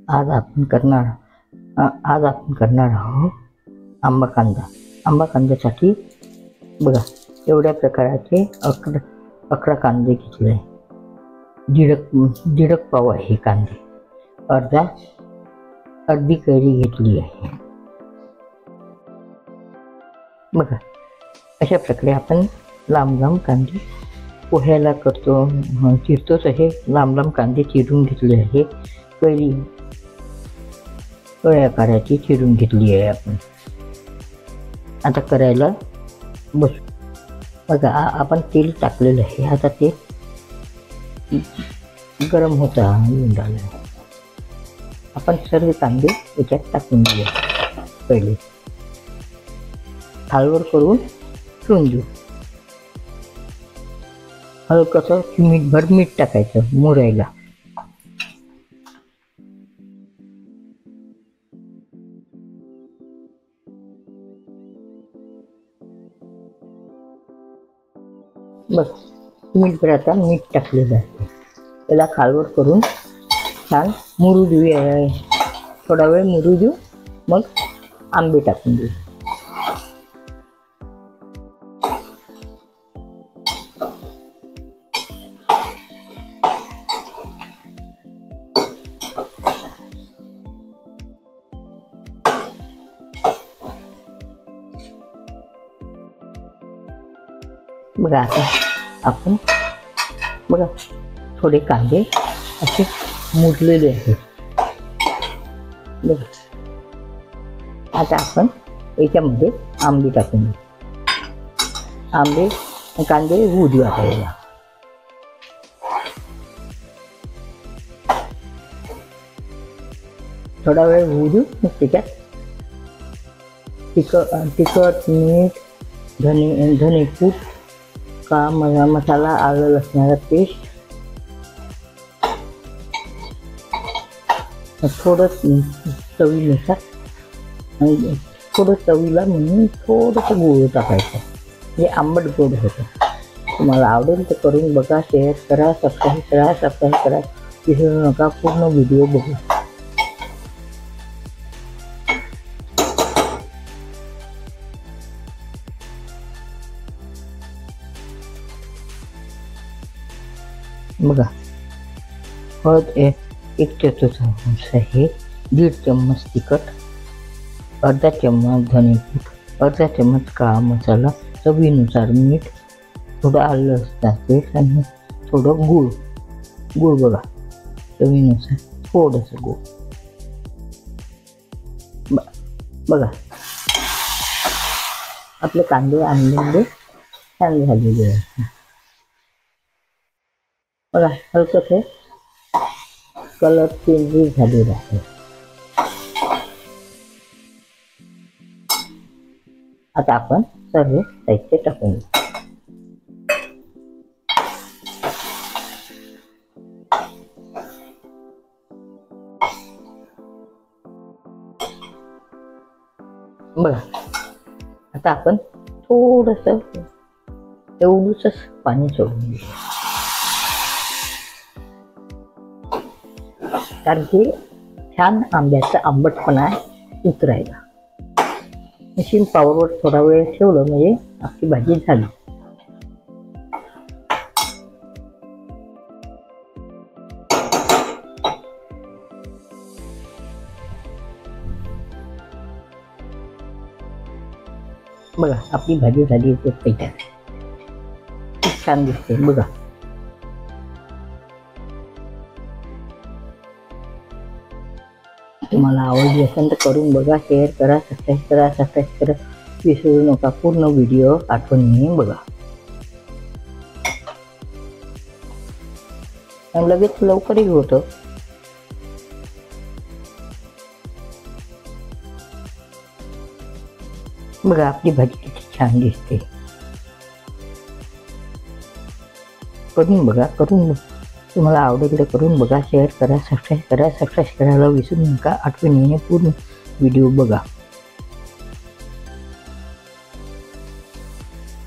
आज आपण करणार आहोत आंबा कांदा. आंबा कांद्यासाठी बघा एवढ्या प्रकाराचे 11 कांदे घेतले. दीडक पाव आहे कांदे. अर्धी कैरी घेतली आहे. बघा अशा प्रकारे आपण लांब लांब कांदे पोह्याला करतो चिरतो तसे लांब लांब कांदे चिरून घेतले आहे. कैरी कळ्या आकाराची चिरून घेतली आहे आपण. आता करायला बस. बघा आपण तेल टाकलेलं आहे. आता ते गरम होता आहे. आपण सर्व कांदे याच्यात टाकून देऊया. पहिले खालवर करून ठेवून देऊ. हलकसं चिमूटभर मीठ टाकायचं मुरायला. बस चिमूटभर आता मीठ टाकलेलं आहे. त्याला खालवर करून छान मुरू देऊ. थोडा वेळ मुरू देऊ. मग आंबे टाकून देऊ. बघा आता आपण बघा थोडे कांदे असे मुरलेले आहेत. बघा आता आपण याच्यामध्ये आंबे टाकून देऊ. आंबे कांदे होऊ देऊ आपल्याला. थोडा वेळ होऊ देऊ. मग त्याच्यात तिखट मीठ धनेपूड मसाला आलं लसणाचा पेस्ट थोडं चवीनुसार आणि थोडं चवीला म्हणून थोडंसं गूळ टाकायचं. हे आंबट गोड होतं. तुम्हाला आवडेल तर करून बघा. शेअर करा, सबस्क्राईब करा. विसरू नका पूर्ण व्हिडिओ बघू. बघा हळद 1/4 आहे. 1.5 चम्मच तिखट, अर्धा चम्मच धनेपूड, अर्धा चम्मच काळा मसाला, चवीनुसार मीठ, थोडं आलं लसणाचं पेस्ट आणि थोडं गूळ बघा चवीनुसार थोडंसं गूळ. बघा आपले कांदे आणलेले छान झालेले आहे. बघा हलकं ते कलर चेंज झालेला आहे. आता आपण सर्व साहित्य टाकून देऊ. बघा आता आपण थोडंसं एवढंच पाणी सोडून देऊ. कारण की छान आंब्याचा आंबटपणा उतरायला. मशीन पावरवर थोडा वेळ ठेवलं म्हणजे आपली भाजी झाली. बघा आपली भाजी झाली. खूप छान दिसते. बघा तुम्हाला आवडली असेल तर करून बघा. शेअर करा, सबस्क्राईब करा. विसरू नका पूर्ण व्हिडिओ आठवणीने बघा. आणि लगेच लवकरही होतं. बघा आपली भाजी किती छान दिसते. करून बघा. तुम्हाला आवडेल तर करून बघा. शेअर करा, सबस्क्राईब करायला विसरू नका. आठवणीने पूर्ण व्हिडिओ बघा.